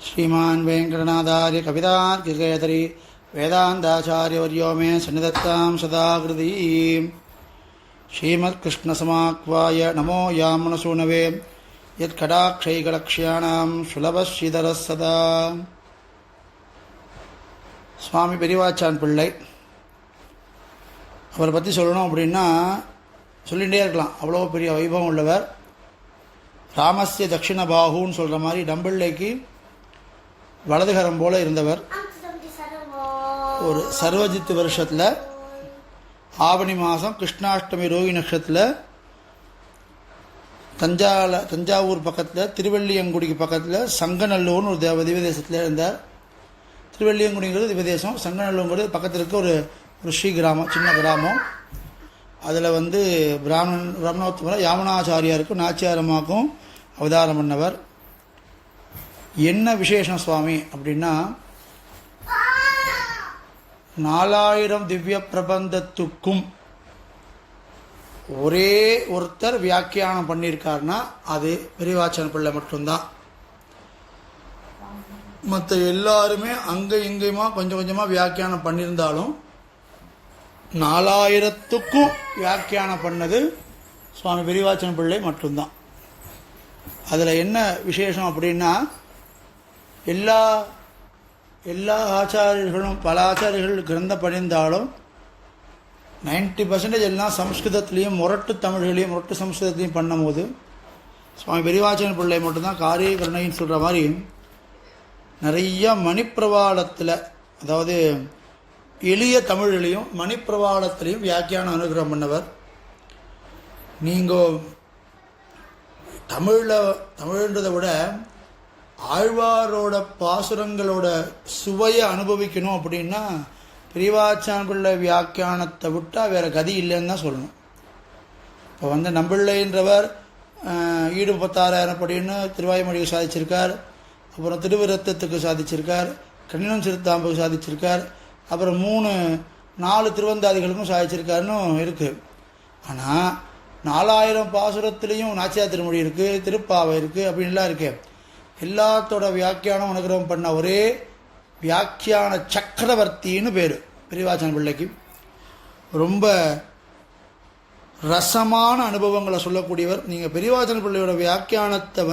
श्रीमान् वेङ्कटनाथार्य कवितार्किकेसरी वेदान्ताचार्यवर्यो मे सन्निधत्तां सदा हृदि श्रीमत्कृष्णसमाह्वाय नमो यामनसूनवे यत्कटाक्षैकलक्ष्याणां सुलभश्रीधरः सदा. சுவாமி பெரியவாச்சான் பிள்ளை அவரை பற்றி சொல்லணும் அப்படின்னா சொல்லிகிட்டே இருக்கலாம். அவ்வளோ பெரிய வைபவம் உள்ளவர். ராமஸ்ய தட்சிண பாகுன்னு சொல்கிற மாதிரி டம்பிள்ளைக்கு வலதுகரம் போல இருந்தவர். ஒரு சர்வஜித்து வருஷத்தில் ஆவணி மாதம் கிருஷ்ணாஷ்டமி ரோஹி நட்சத்திரத்தில் தஞ்சாவூர் பக்கத்தில் திருவள்ளியங்குடிக்கு பக்கத்தில் சங்கநல்லூர்னு ஒரு திவதேசத்தில் இருந்தார். திருவள்ளியங்குடிங்கிறது திவதேசம், சங்கநல்லூருங்கிறது பக்கத்தில் இருக்க ஒரு ஸ்ரீ கிராமம், சின்ன கிராமம். அதில் பிரம்மணோத்தமர் யாமுனாச்சாரியாருக்கும் நாச்சியாரம்மாக்கும் அவதாரம் பண்ணவர். என்ன விசேஷம் சுவாமி அப்படின்னா, 4000 திவ்ய பிரபந்தத்துக்கும் ஒரே ஒருத்தர் வியாக்கியானம் பண்ணியிருக்காருன்னா அது பெரியவாச்சான் பிள்ளை மட்டும்தான். மற்ற எல்லாருமே அங்கே இங்கேயுமா கொஞ்சம் கொஞ்சமாக வியாக்கியானம் பண்ணியிருந்தாலும் 4000த்துக்கும் வியாக்கியானம் பண்ணது சுவாமி பெரியவாச்சான் பிள்ளை மட்டும்தான். அதில் என்ன விசேஷம் அப்படின்னா, எல்லா ஆச்சாரியர்களும் பல ஆச்சாரியர்கள் கிரந்தம் பண்ணியிருந்தாலும் 90% எல்லாம் சம்ஸ்கிருதத்துலேயும் முரட்டு தமிழ்களையும் முரட்டு சம்ஸ்கிருதத்துலேயும் பண்ணும்போது சுவாமி பெரியவாச்சான் பிள்ளை மட்டும்தான் காரிய கருணைன்னு சொல்கிற மாதிரி நிறைய மணிப்பிரவாளத்தில், அதாவது எளிய தமிழ்களையும் மணிப்பிரவாளத்திலையும் வியாக்கியானம் அனுகிரகம் பண்ணவர். நீங்கள் தமிழ்ன்றதை விட ஆழ்வாரோட பாசுரங்களோட சுவையை அனுபவிக்கணும் அப்படின்னா பெரியவாச்சான் பிள்ளை வியாக்கியானத்தை விட்டால் வேறு கதி இல்லைன்னு தான் சொல்லணும். இப்போ நம்பிள்ளைன்றவர் ஈடு 36,000 படின்னு திருவாய்மொழிக்கு சாதிச்சிருக்கார். அப்புறம் திருவிரத்தத்துக்கு சாதிச்சிருக்கார், கண்ணினம் சிறுத்தாம்புக்கு சாதிச்சிருக்கார். அப்புறம் 4 திருவந்தாதிகளுக்கும் சாதிச்சிருக்காருன்னு இருக்குது. ஆனால் 4000 பாசுரத்துலேயும் நாச்சியார் திருமொழி இருக்குது, திருப்பாவை இருக்குது, அப்படின்லாம் இருக்கு. எல்லாத்தோட வியாக்கியானம் அனுகிரகம் பண்ண ஒரே வியாக்கியான சக்கரவர்த்தின்னு பேர் பெரியவாச்சான் பிள்ளைக்கு. ரொம்ப ரசமான அனுபவங்களை சொல்லக்கூடியவர். நீங்கள் பெரியவாச்சான் பிள்ளையோட வியாக்கியானத்தை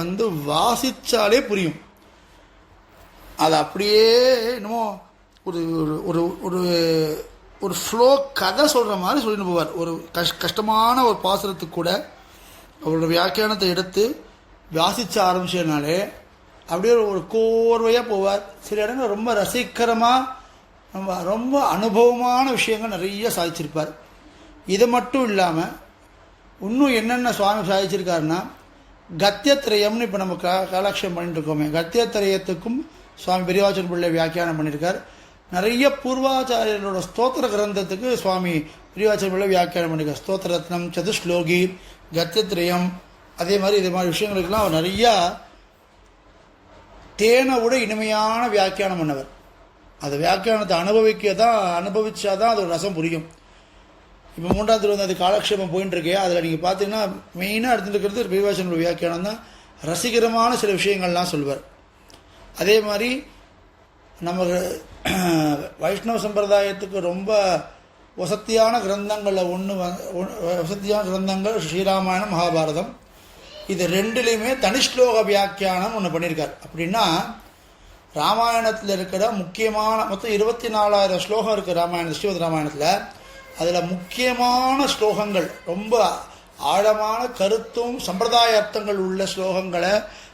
வாசித்தாலே புரியும். அது அப்படியே என்னமோ ஒரு ஒரு ஒரு ஒரு ஃப்ளோ கதை சொல்கிற மாதிரி சொல்லிட்டு போவார். ஒரு கஷ்டமான ஒரு பாசுரத்துக்கு கூட அவரோட வியாக்கியானத்தை எடுத்து வாசிக்க ஆரம்பிச்சதுனாலே அப்படியே ஒரு கோர்வையாக போவார். சில இடங்கள் ரொம்ப ரசிகரமாக ரொம்ப அனுபவமான விஷயங்கள் நிறைய சாதிச்சிருப்பார். இது மட்டும் இல்லாமல் இன்னும் என்னென்ன சுவாமி சாதிச்சிருக்காருன்னா, கத்தியத்திரயம்னு இப்போ நம்ம காலாட்சேபம் பண்ணிட்டு இருக்கோமே, கத்தியத்திரயத்துக்கும் சுவாமி பெரியவாச்சான் பிள்ளை வியாக்கியானம் பண்ணியிருக்கார். நிறைய பூர்வாச்சாரியர்களோட ஸ்தோத்திர கிரந்தத்துக்கு சுவாமி பெரியவாச்சான் பிள்ளை வியாக்கியானம் பண்ணியிருக்கார். ஸ்தோத்திரத்னம், சதுஸ்லோகி, கத்தியத்திரயம், அதே மாதிரி இது மாதிரி விஷயங்களுக்கெல்லாம் அவர் நிறையா தேனை விட இனிமையான வியாக்கியானம் பண்ணவர். அந்த வியாக்கியானத்தை அனுபவிச்சாதான் அது ஒரு ரசம் புரியும். இப்போ 3ஆம் திருவந்தாதி காலக்ஷேபம் போயின்னு இருக்கே, அதில் நீங்கள் பார்த்தீங்கன்னா மெயினாக எடுத்துட்டு இருக்கிறது பெரியவாச்சான் பிள்ளை வியாக்கியானம் தான். ரசிகரமான சில விஷயங்கள்லாம் சொல்வார். அதே மாதிரி நம்ம வைஷ்ணவ சம்பிரதாயத்துக்கு ரொம்ப வசத்தியான கிரந்தங்களில் வசத்தியான கிரந்தங்கள் ஸ்ரீராமாயணம், மகாபாரதம். இது ரெண்டுலேயுமே தனிஸ்லோக வியாக்கியானம் ஒன்று பண்ணியிருக்கார். அப்படின்னா ராமாயணத்தில் இருக்கிற முக்கியமான மொத்தம் 24,000 ஸ்லோகம் இருக்குது ராமாயணம், ஸ்ரீமத் ராமாயணத்தில். அதில் முக்கியமான ஸ்லோகங்கள், ரொம்ப ஆழமான கருத்தும் சம்பிரதாய அர்த்தங்கள் உள்ள ஸ்லோகங்களை,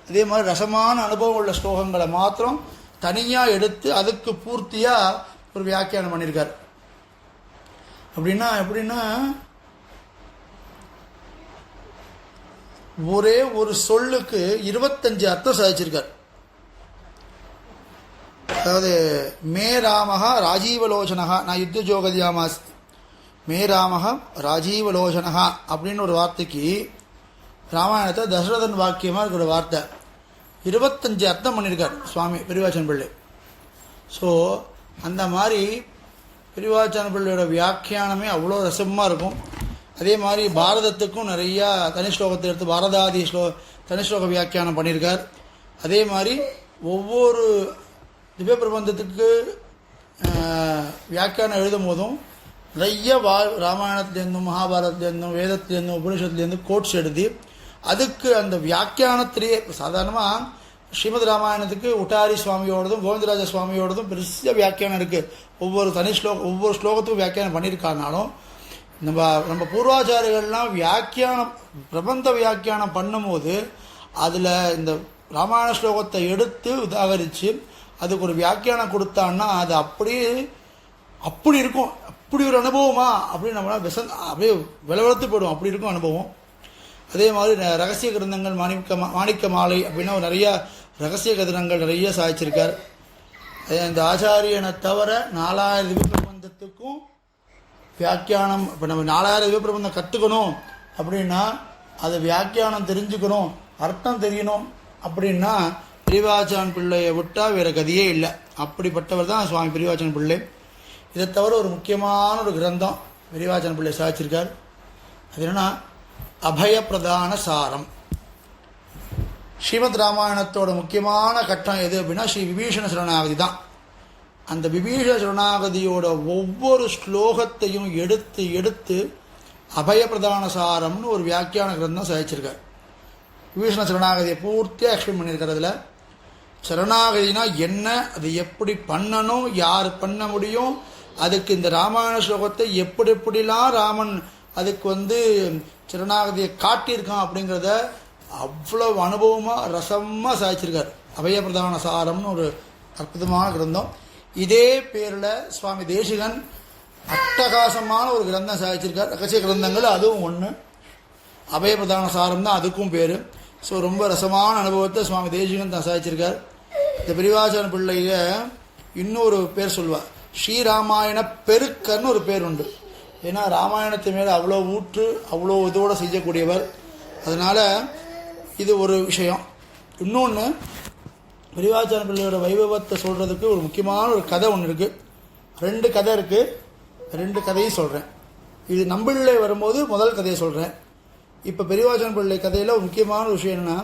அதே மாதிரி ரசமான அனுபவம் உள்ள ஸ்லோகங்களை மாத்திரம் தனியாக எடுத்து அதுக்கு பூர்த்தியாக ஒரு வியாக்கியானம் பண்ணியிருக்கார். எப்படின்னா ஒரே ஒரு சொல்லுக்கு 25 அர்த்தம் சாதிச்சிருக்கார். அதாவது மே ராமஹா ராஜீவலோச்சனஹா நான் யுத்த ஜோகதியாமாஸ், மே ராமஹா ராஜீவலோச்சனஹா அப்படின்னு ஒரு வார்த்தைக்கு ராமாயணத்தை தசரதன் வாக்கியமாக இருக்கிற வார்த்தை 25 அர்த்தம் பண்ணியிருக்கார் சுவாமி பெரியவாச்சான் பிள்ளை. ஸோ அந்த மாதிரி பெரியவாச்சான் பிள்ளையோட வியாக்கியானமே அவ்வளோ ரசமாக இருக்கும். அதே மாதிரி பாரதத்துக்கும் நிறையா தனி ஸ்லோகத்தை எடுத்து பாரதாதி தனி ஸ்லோக வியாக்கியானம் பண்ணியிருக்கார். அதே மாதிரி ஒவ்வொரு திவ்ய பிரபந்தத்துக்கு வியாக்கியானம் எழுதும் போதும் நிறைய ராமாயணத்துலேருந்தும் மகாபாரதத்துலேருந்தும் வேதத்துலேருந்தும் உபனிஷத்துலேருந்து கோட்ஸ் எழுதி அதுக்கு அந்த வியாக்கியானத்திலேயே சாதாரணமாக ஸ்ரீமத் ராமாயணத்துக்கு உட்டாரி சுவாமியோடதும் கோவிந்தராஜ சுவாமியோடதும் பெருச வியாக்கியானம் இருக்குது. ஒவ்வொரு ஸ்லோகத்துக்கும் வியாக்கியானம் பண்ணியிருக்காருனாலும் நம்ம பூர்வாச்சாரியர்கள்லாம் வியாக்கியானம் பிரபந்த வியாக்கியானம் பண்ணும்போது அதில் இந்த ராமாயண ஸ்லோகத்தை எடுத்து உதாகரித்து அதுக்கு ஒரு வியாக்கியானம் கொடுத்தான்னா அது அப்படி இருக்கும். அப்படி ஒரு அனுபவமா அப்படின்னு நம்மளால் அப்படியே விளவெடுத்து போயிடும். அப்படி இருக்கும் அனுபவம். அதே மாதிரி ரகசிய கிரந்தங்கள் மாணிக்க மாலை அப்படின்னா நிறைய ரகசிய கதிரங்கள் நிறைய சாதிச்சிருக்கார். இந்த ஆச்சாரியனை தவிர 4000 திவ்ய பிரபந்தத்துக்கும் வியாக்கியானம். இப்போ நம்ம 4000 திவ்ய பிரபந்தம் கற்றுக்கணும் அப்படின்னா அது வியாக்கியானம் தெரிஞ்சுக்கணும், அர்த்தம் தெரியணும் அப்படின்னா பெரியவாச்சான் பிள்ளையை விட்டால் வேறு கதியே இல்லை. அப்படிப்பட்டவர் தான் சுவாமி பெரியவாச்சான் பிள்ளை. இதை தவிர ஒரு முக்கியமான ஒரு கிரந்தம் பெரியவாச்சான் பிள்ளை சாதிச்சிருக்கார். அது என்னன்னா அபயப்பிரதான சாரம். ஸ்ரீமத் ராமாயணத்தோட முக்கியமான கட்டம் எது அப்படின்னா ஸ்ரீ விபீஷண சரணாகதி தான். அந்த விபீஷண சரணாகதியோட ஒவ்வொரு ஸ்லோகத்தையும் எடுத்து எடுத்து அபயப்பிரதான சாரம்னு ஒரு வியாக்கியான கிரந்தம் சாதிச்சிருக்கார். விபீஷண சரணாகதியை பூர்த்தியாக எக்ஸ்பிளைன் பண்ணியிருக்கிறதுல சரணாகதினா என்ன, அது எப்படி பண்ணணும், யார் பண்ண முடியும், அதுக்கு இந்த ராமாயண ஸ்லோகத்தை எப்படிலாம் ராமன் அதுக்கு சரணாகதியை காட்டியிருக்கான் அப்படிங்கிறத அவ்வளவு அனுபவமாக ரசமாக சாதிச்சிருக்கார். அபயப்பிரதான சாரம்னு ஒரு அற்புதமான கிரந்தம். இதே பேரில் சுவாமி தேசிகன் அட்டகாசமான ஒரு கிரந்தம் சாதிச்சிருக்கார். ரகசிய கிரந்தங்கள் அதுவும் ஒன்று. அபயப்பிரதான சாரம் தான் அதுக்கும் பேர். ஸோ ரொம்ப ரசமான அனுபவத்தை சுவாமி தேசிகன் தான் சாதிச்சிருக்கார். இந்த பெரியவாச்சான பிள்ளைய இன்னொரு பேர் சொல்வார், ஸ்ரீராமாயண பெருக்கர்னு ஒரு பேர் உண்டு. ஏன்னா ராமாயணத்து மேலே அவ்வளோ ஊற்று அவ்வளோ இதோடு செய்யக்கூடியவர். அதனால் இது ஒரு விஷயம். இன்னொன்று, பெரியவாச்சான பிள்ளையோட வைபவத்தை சொல்கிறதுக்கு ஒரு முக்கியமான ஒரு கதை ஒன்று இருக்குது. 2 கதை இருக்குது. 2 கதையும் சொல்கிறேன். இது நம்பிள்ளை வரும்போது முதல் கதையை சொல்கிறேன். இப்போ பெரியவாச்சான பிள்ளை கதையில் ஒரு முக்கியமான விஷயம் என்னென்னா,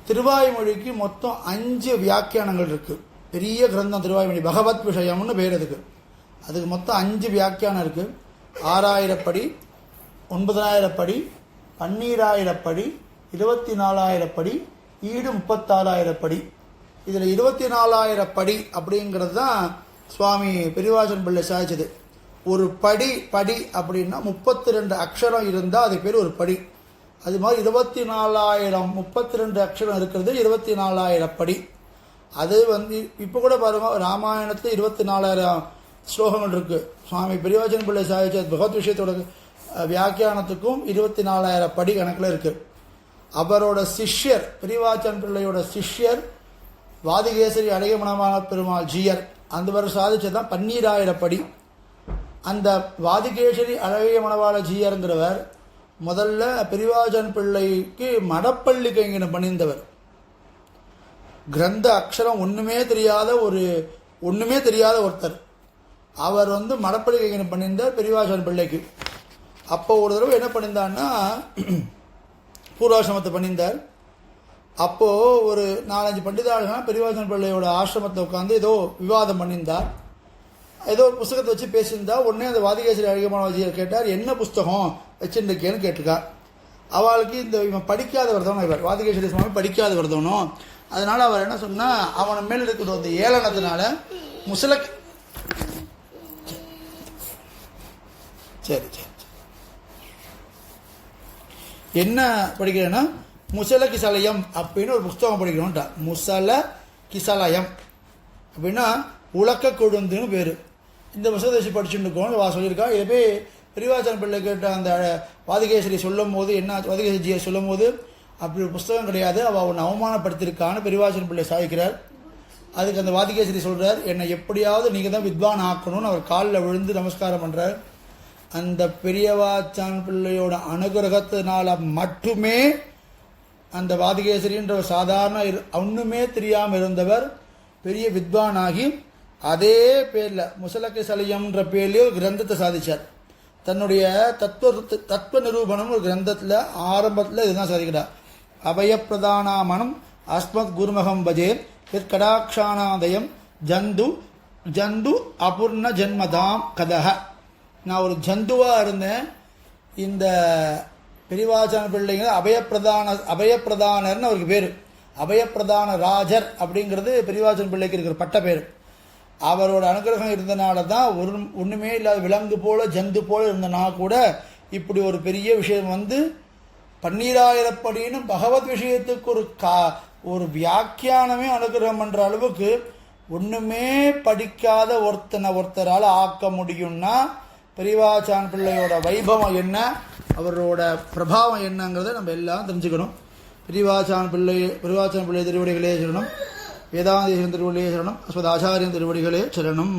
திருவாய்மொழிக்கு மொத்தம் 5 வியாக்கியானங்கள் இருக்குது. பெரிய கிரந்தம் திருவாய்மொழி, பகவத் விஷயம்னு பேர் அதுக்கு. அதுக்கு மொத்தம் 5 வியாக்கியானம் இருக்குது. 6000 படி, 9000 படி, 12000 படி, 24000 படி, ஈடு 36000 படி. இதில் 24000 படி அப்படிங்கிறது தான் சுவாமி பெரியவாச்சான் பிள்ளை சாதிச்சது. ஒரு படி அப்படின்னா 32 அக்ஷரம் இருந்தால் அது பேர் ஒரு படி. அது மாதிரி 24000 32 அக்ஷரம் இருக்கிறது 24000 படி. அது இப்போ கூட பாருங்க, ராமாயணத்தில் 24000 ஸ்லோகங்கள் இருக்குது. சுவாமி பெரியவாச்சான் பிள்ளை சாதிச்ச பகவத் விஷயத்தோட வியாக்கியானத்துக்கும் 24000 படி கணக்கில் இருக்குது. அவரோட சிஷ்யர், பெரியவாச்சான் பிள்ளையோட சிஷ்யர் வாதிகேசரி அழகியமணமான பெருமாள் ஜீயர், அந்த வருஷம் சாதிச்சதான் 12000 படி. அந்த வாதிகேசரி அழகிய மணவாள ஜீயருங்கிறவர் முதல்ல பெரியவாச்சான் பிள்ளைக்கு மடப்பள்ளி கைங்கனம் பண்ணியிருந்தவர். கிரந்த அக்ஷரம் ஒன்றுமே தெரியாத ஒருத்தர். அவர் மடப்பள்ளி கைங்கனம் பண்ணியிருந்தார் பெரியவாச்சான் பிள்ளைக்கு. அப்போ ஒரு தடவை என்ன பண்ணியிருந்தார்னா, பூர்வாசிரமத்தை பண்ணியிருந்தார். அப்போது ஒரு 4-5 பண்டிதாள்கள் பெரியவாச்சான் பிள்ளையோட ஆசிரமத்தை உட்காந்து ஏதோ விவாதம் பண்ணியிருந்தார். ஏதோ ஒரு புஸ்தகத்தை வச்சு பேசியிருந்தா உடனே அந்த வாதிகேசரி அழகியமானவஜியர் கேட்டார், என்ன புஸ்தகம் வச்சுருக்கேன்னு கேட்டிருக்கார். அவளுக்கு இவன் படிக்காத வருதவனும், இவர் வாதிகேசரி சுவாமி படிக்காத வருதவனும். அதனால் அவர் என்ன சொன்னால், அவனை மேல் இருக்கிற அந்த ஏளனத்தினால சரி என்ன படிக்கிறேன்னா, முசல கிசலயம் அப்படின்னு ஒரு புஸ்தகம் படிக்கிறோன்ட்டா. முசல கிசலயம் அப்படின்னா உலக்க கொழுந்துன்னு பேர். இந்த புஸ்தகத்தை வச்சு படிச்சுட்டு இருக்கோம் சொல்லியிருக்கா. இதை போய் பெரியவாச்சான் பிள்ளை கேட்ட அந்த வாதிகேசரி சொல்லும் போது, என்ன வாதிகேசரிஜியை சொல்லும் போது, அப்படி ஒரு புஸ்தகம் கிடையாது, அவள் உன்னை அவமானப்படுத்தியிருக்கான்னு பெரியவாச்சான் பிள்ளை சாதிக்கிறார். அதுக்கு அந்த வாதிகேசரி சொல்கிறார், என்னை எப்படியாவது நீங்கள் தான் வித்வான் ஆக்கணும்னு அவர் காலில் விழுந்து நமஸ்காரம் பண்ணுறார். அந்த பெரியவாச்சான் பிள்ளையோட அனுகிரகத்தினால மட்டுமே அந்த வாதிகேசரின்ற சாதாரண ஒன்றுமே தெரியாமல் இருந்தவர் பெரிய வித்வானாகி அதே பேரில் முசலக்கு சலயம்ன்ற பேர்லேயே ஒரு கிரந்தத்தை சாதித்தார். தன்னுடைய தத்துவ நிரூபணம் ஒரு கிரந்தத்தில் ஆரம்பத்தில் இதுதான் சாதிக்கிறார். அபயப்பிரதானமனம் அஸ்மத் குருமகம் பஜே எத் கடாட்சானாதயம் ஜந்து ஜந்து அபூர்ண ஜென்மதாம் கதக. நான் ஒரு ஜந்துவாக இருந்தேன். இந்த பெரிவாச்சான பிள்ளைங்க அபயப்பிரதானர்னு அவருக்கு பேர். அபயப்பிரதான ராஜர் அப்படிங்கிறது பெரிவாச்சன் பிள்ளைக்கு இருக்கிற பட்ட பேர். அவரோட அனுகிரகம் இருந்தனால தான் ஒன்றுமே இல்லாத விலங்கு போல ஜந்து போல இருந்தனா கூட இப்படி ஒரு பெரிய விஷயம் வந்து 12,000 பகவத் விஷயத்துக்கு ஒரு வியாக்கியானமே அனுகிரகம் பண்ற அளவுக்கு ஒண்ணுமே படிக்காத ஒருத்தரால் ஆக்க முடியும்னா பெரியவாச்சான் பிள்ளையோட வைபவம் என்ன, அவரோட பிரபாவம் என்னங்கிறத நம்ம எல்லாம் தெரிஞ்சுக்கணும். பெரியவாச்சான் பிள்ளை திருவடிகளே சரணம். வேதாந்தேசன் திருவடிகளே சரணம். அஸ்மத் ஆச்சாரியன் திருவடிகளே சரணம்.